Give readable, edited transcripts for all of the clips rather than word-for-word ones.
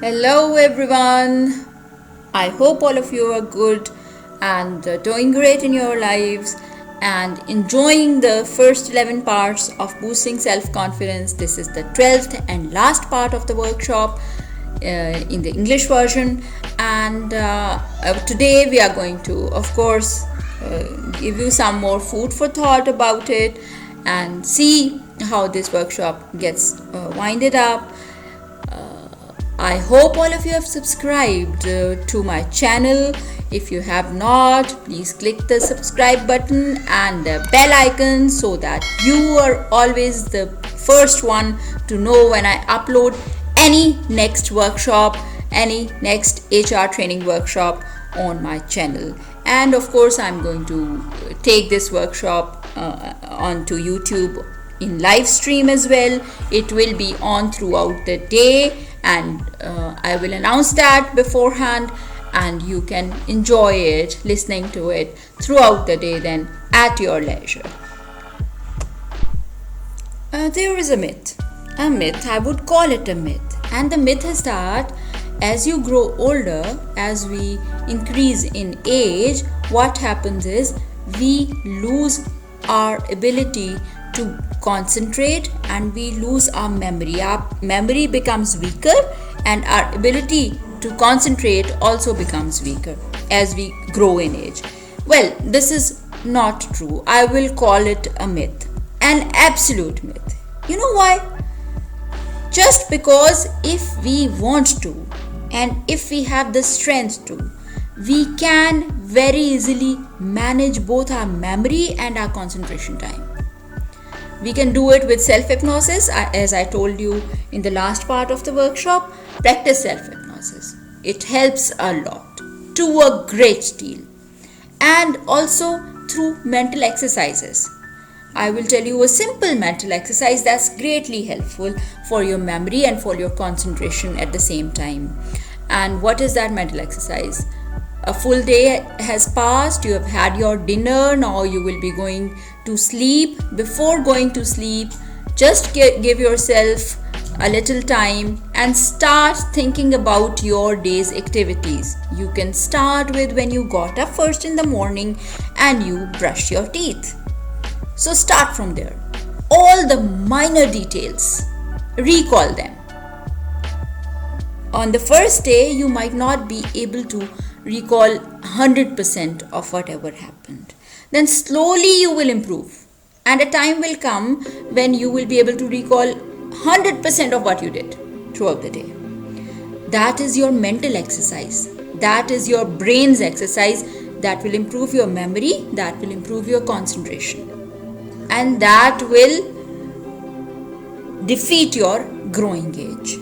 Hello everyone. I hope all of you are good and doing great in your lives and enjoying the first 11 parts of boosting self confidence. This is the 12th and last part of the workshop in the English version, and today we are going to, of course, give you some more food for thought about it and see how this workshop gets winded up. I hope all of you have subscribed to my channel. If you have not, please click the subscribe button and the bell icon so that you are always the first one to know when I upload any next workshop, any next HR training workshop on my channel. And of course, I'm going to take this workshop onto YouTube in live stream as well. It will be on throughout the day, and I will announce that beforehand, and you can enjoy it, listening to it throughout the day then at your leisure. There is a myth, I would call it a myth, and the myth is that as you grow older, as we increase in age, what happens is we lose our ability to concentrate and we lose our memory. Our memory becomes weaker and our ability to concentrate also becomes weaker as we grow in age. Well, this is not true. I will call it a myth, an absolute myth. You know why? Just because if we want to and if we have the strength to, we can very easily manage both our memory and our concentration time. We can do it with self-hypnosis. As I told you in the last part of the workshop, practice self-hypnosis. It helps a lot, to a great deal. And also through mental exercises. I will tell you a simple mental exercise that's greatly helpful for your memory and for your concentration at the same time. And what is that mental exercise? A full day has passed, you have had your dinner, now you will be going to sleep. Before going to sleep, just give yourself a little time and start thinking about your day's activities. You can start with when you got up first in the morning and you brushed your teeth. So start from there. All the minor details, recall them. On the first day, you might not be able to recall 100% of whatever happened. Then slowly you will improve, and a time will come when you will be able to recall 100% of what you did throughout the day. That is your mental exercise. That is your brain's exercise. That will improve your memory. That will improve your concentration. And that will defeat your growing age.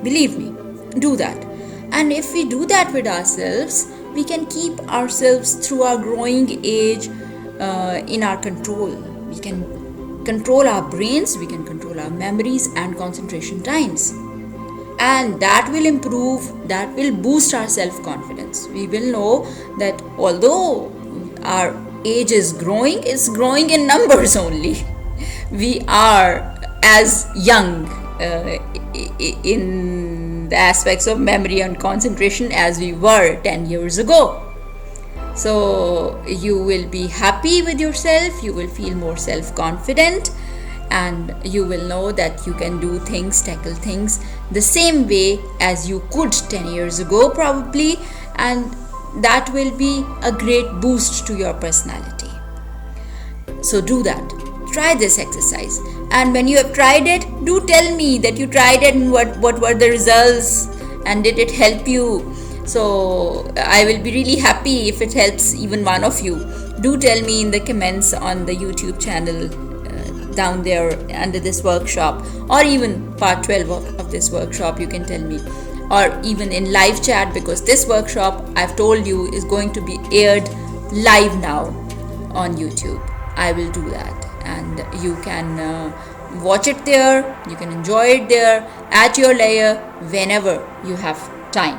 Believe me, do that. And if we do that with ourselves, we can keep ourselves through our growing age in our control. We can control our brains, we can control our memories and concentration times. And that will improve, that will boost our self-confidence. We will know that although our age is growing, it's growing in numbers only. We are as young in the aspects of memory and concentration as we were 10 years ago. So you will be happy with yourself, you will feel more self-confident, and you will know that you can do things, tackle things the same way as you could 10 years ago probably, and that will be a great boost to your personality. So do that. Try this exercise, and when you have tried it, do tell me that you tried it and what were the results and did it help you. So I will be really happy if it helps even one of you. Do tell me in the comments on the YouTube channel down there under this workshop, or even part 12 of this workshop, you can tell me, or even in live chat, because this workshop I've told you is going to be aired live now on YouTube. I will do that, and you can watch it there, you can enjoy it there at your leisure whenever you have time.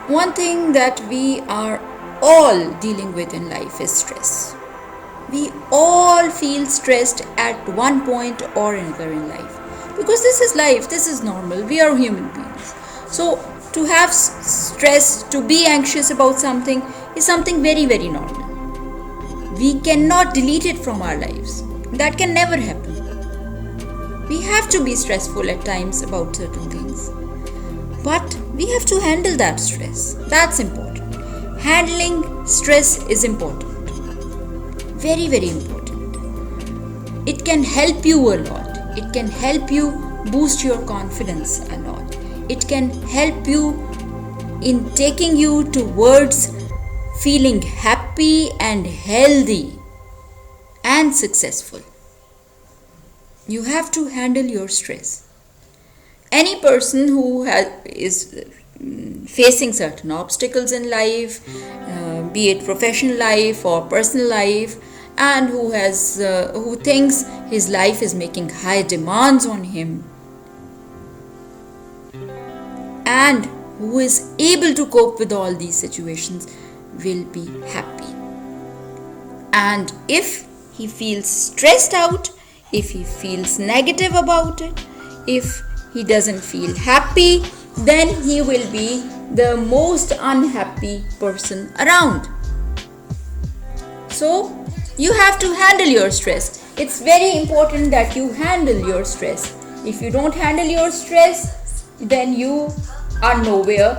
One thing that we are all dealing with in life is stress. We all feel stressed at one point or another in life. because this is life, this is normal, we are human beings. So to have stress, to be anxious about something is something very, very normal. We cannot delete it from our lives. That can never happen. We have to be stressful at times about certain things. But we have to handle that stress. That's important. Handling stress is important. Very, very important. It can help you a lot. It can help you boost your confidence a lot. It can help you in taking you towards feeling happy and healthy and successful. You have to handle your stress. Any person who is facing certain obstacles in life, be it professional life or personal life, and who thinks his life is making high demands on him, and who is able to cope with all these situations, will be happy. And if he feels stressed out, if he feels negative about it, if he doesn't feel happy, then he will be the most unhappy person around. So you have to handle your stress. It's very important that you handle your stress. If you don't handle your stress, then you are nowhere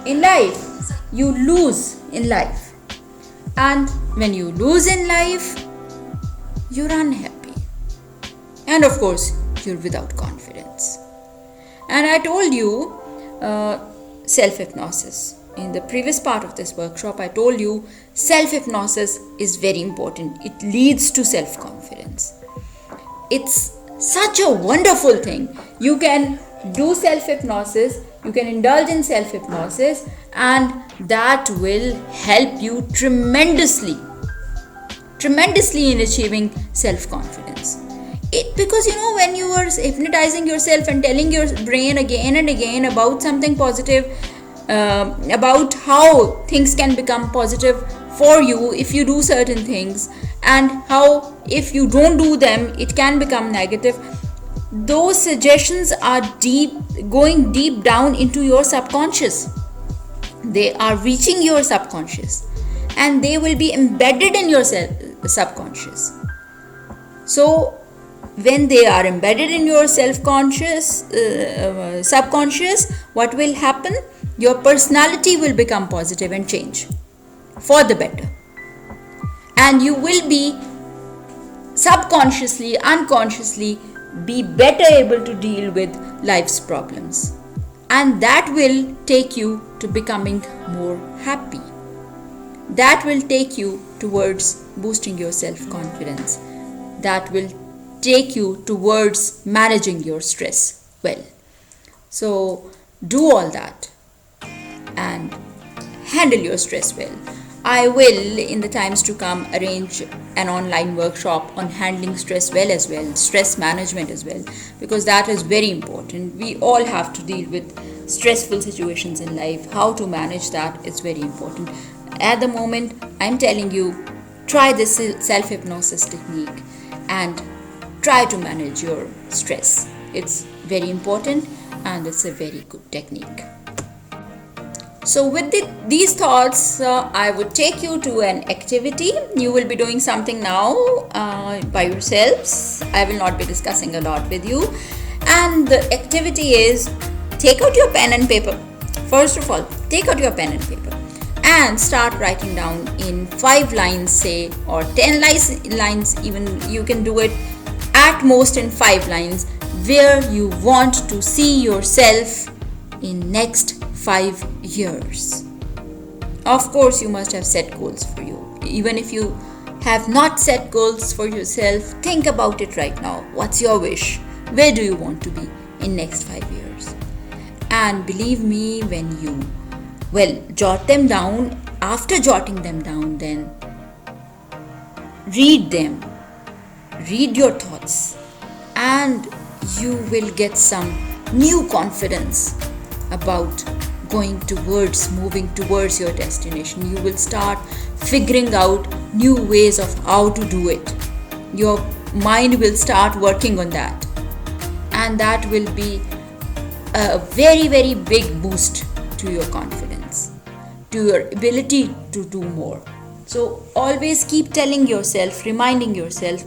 in life. You lose in life. And when you lose in life, you're unhappy. And of course, you're without confidence. And I told you self-hypnosis. In the previous part of this workshop, I told you self-hypnosis is very important. It leads to self-confidence. It's such a wonderful thing. You can do self-hypnosis, you can indulge in self-hypnosis, and that will help you tremendously in achieving self-confidence. Because when you are hypnotizing yourself and telling your brain again and again about something positive, about how things can become positive for you if you do certain things, and how if you don't do them it can become negative, those suggestions are going deep down into your subconscious. They are reaching your subconscious and they will be embedded in your subconscious. So when they are embedded in your subconscious, what will happen? Your personality will become positive and change for the better. And you will be subconsciously, unconsciously, be better able to deal with life's problems. And that will take you to becoming more happy. That will take you towards boosting your self-confidence. That will take you towards managing your stress well. So do all that and handle your stress well. I will in the times to come arrange an online workshop on handling stress well as well, stress management as well, because that is very important. We all have to deal with stressful situations in life. How to manage that is very important. At the moment, I'm telling you, try this self-hypnosis technique and try to manage your stress. It's very important and it's a very good technique. So with these thoughts, I would take you to an activity. You will be doing something now by yourselves. I will not be discussing a lot with you. And the activity is, take out your pen and paper. First of all, take out your pen and paper and start writing down in 5 lines, say, or 10 lines, even you can do it at most in 5 lines, where you want to see yourself in next 5 years. Of course, you must have set goals for you. Even if you have not set goals for yourself, think about it right now. What's your wish? Where do you want to be in next 5 years? And believe me, when you jot them down, after jotting them down, then read them. Read your thoughts and you will get some new confidence about moving towards your destination. You will start figuring out new ways of how to do it. Your mind will start working on that. and that will be a very, very big boost to your confidence, to your ability to do more. So always keep telling yourself, reminding yourself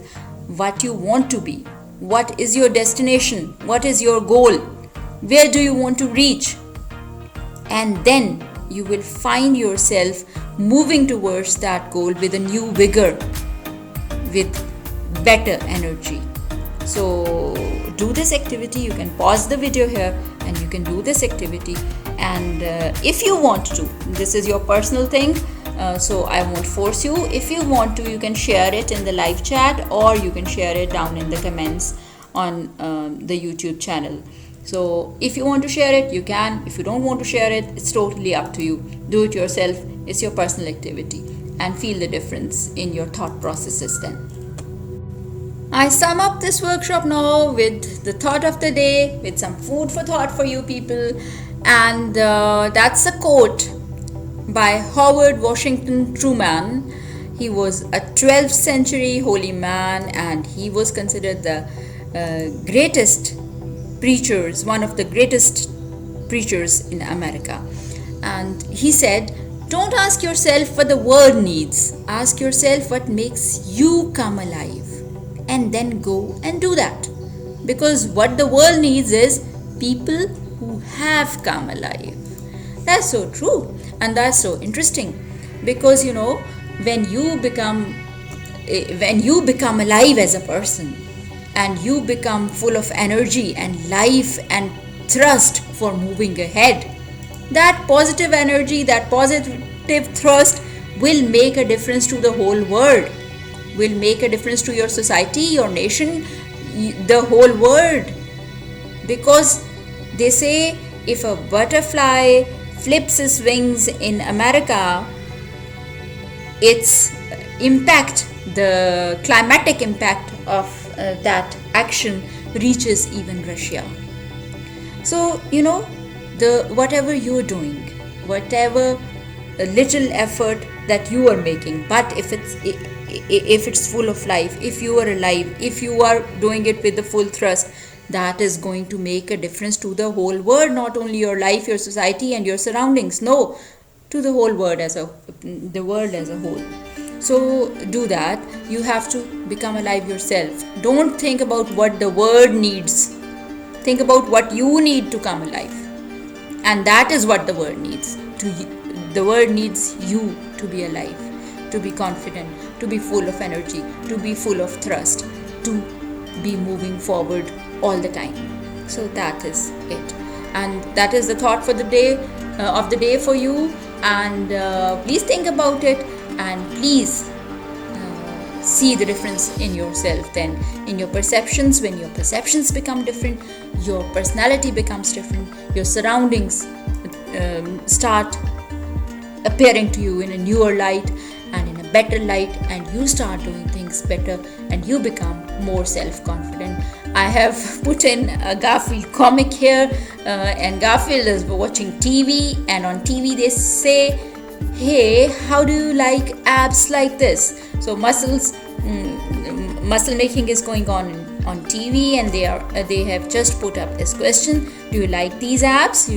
what you want to be, what is your destination, what is your goal, where do you want to reach, and then you will find yourself moving towards that goal with a new vigor, with better energy. So do this activity. You can pause the video here and you can do this activity, and if you want to, this is your personal thing, so I won't force you. If you want to, you can share it in the live chat, or you can share it down in the comments on the YouTube channel. So if you want to share it, you can. If you don't want to share it, it's totally up to you. Do it yourself. It's your personal activity, and feel the difference in your thought processes then. I sum up this workshop now with the thought of the day, with some food for thought for you people, and that's a quote by Howard Washington Truman. He was a 12th century holy man, and he was considered the greatest preachers, one of the greatest preachers in America. And he said, don't ask yourself what the world needs, ask yourself what makes you come alive, and then go and do that. Because what the world needs is people who have come alive. That's so true, and that's so interesting, because when you become alive as a person, and you become full of energy and life and thrust for moving ahead, that positive energy, that positive thrust will make a difference to the whole world, will make a difference to your society, your nation, the whole world. Because they say if a butterfly flips its wings in America, its impact, the climatic impact of that action reaches even Russia. So whatever you're doing, whatever little effort that you are making, but if it's full of life, if you are alive, if you are doing it with the full thrust, that is going to make a difference to the whole world, not only your life, your society and your surroundings, no, to the whole world the world as a whole. So do that. You have to become alive yourself. Don't think about what the world needs. Think about what you need to come alive. And that is what the world needs. The world needs you to be alive, to be confident, to be full of energy, to be full of thrust, to be moving forward all the time. So that is it. And that is the thought for the day for you. And please think about it, and please see the difference in yourself, then in your perceptions. When your perceptions become different, your personality becomes different, your surroundings start appearing to you in a newer light and in a better light, and you start doing things better and you become more self-confident. I have put in a Garfield comic here, and Garfield is watching TV, and on TV they say, hey, how do you like abs like this? So muscle making is going on TV, and they have just put up this question, do you like these abs?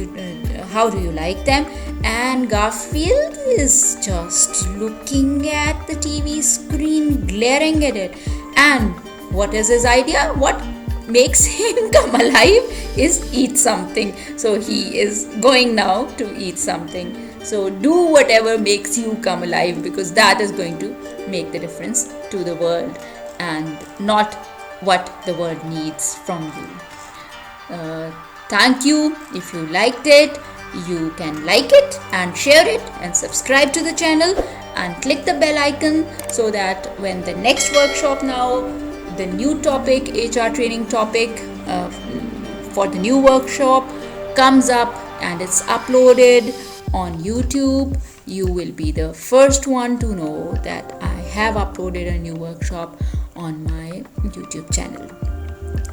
How do you like them? And Garfield is just looking at the TV screen, glaring at it. And what is his idea? What makes him come alive is eat something. So he is going now to eat something. So do whatever makes you come alive, because that is going to make the difference to the world, and not what the world needs from you. Thank you. If you liked it, you can like it and share it and subscribe to the channel and click the bell icon, so that when the next workshop, now the new topic, HR training topic for the new workshop comes up and it's uploaded on YouTube, you will be the first one to know that I have uploaded a new workshop on my YouTube channel.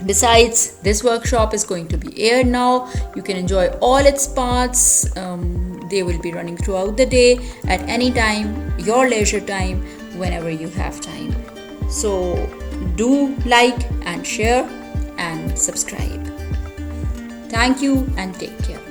Besides, this workshop is going to be aired now. You can enjoy all its parts. They will be running throughout the day, at any time, your leisure time, whenever you have time. So do like and share and subscribe. Thank you and take care.